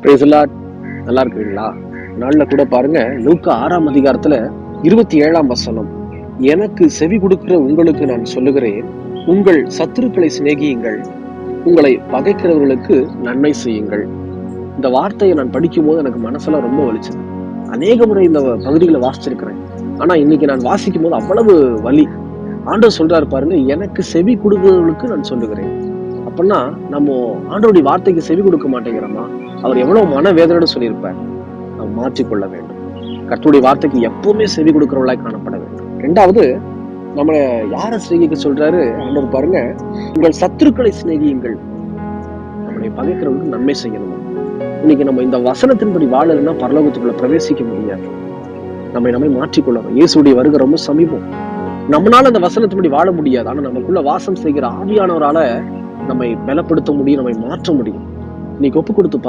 Praise the Lord. நல்லா இருக்கிறீங்களா? நாள்ல கூட பாருங்க, லூக்கா 6ஆம் அதிகாரத்துல 27ஆம் வசனம், எனக்கு செவி கொடுக்கிற உங்களுக்கு நான் சொல்லுகிறேன், உங்கள் சத்துருக்களை சிநேகியுங்கள், உங்களை பகைக்கிறவர்களுக்கு நன்மை செய்யுங்கள். இந்த வார்த்தையை நான் படிக்கும் போது எனக்கு மனசெல்லாம் ரொம்ப வலிச்சது. அநேக முறை இந்த பகுதிகளை வாசிச்சிருக்கிறேன். ஆனா இன்னைக்கு நான் வாசிக்கும் போது அவ்வளவு வலி. ஆண்டவர் சொல்றாரு பாருங்க, எனக்கு செவி கொடுக்கிறவர்களுக்கு நான் சொல்லுகிறேன். அப்படின்னா நம்ம ஆண்டவருடைய வார்த்தைக்கு செவி கொடுக்க மாட்டேங்கிறோமா? அவர் எவ்வளவு மனவேதனையோட சொல்லியிருப்பார். நாம் மாற்றிக்கொள்ள வேண்டும். கர்த்தருடைய வார்த்தைக்கு எப்பவுமே செவி கொடுக்கிறவர்களாய் காணப்பட வேண்டும். இரண்டாவது, நம்மளை யாரை சிநேகிக்க சொல்றாரு ஆண்டவர் பாருங்க, உங்கள் சத்துருக்களை சிநேகியுங்கள், நம்மளை பகைக்கிறவங்களுக்கு நன்மை செய்யணும். இன்னைக்கு நம்ம இந்த வசனத்தின்படி வாழலைன்னா பரலோகத்துக்குள்ள பிரவேசிக்க முடியாது. நம்மை மாற்றிக்கொள்ளணும். இயேசுடைய வருகை ரொம்ப சமீபம். நம்மளால அந்த வசனத்தின்படி வாழ முடியாது. ஆனா நமக்குள்ள வாசம் செய்கிற ஆவியானவரால நம்மை பலப்படுத்த முடியும், நம்மை மாற்ற முடியும். இன்னைக்கு ஒப்பு கொடுத்து பாரு.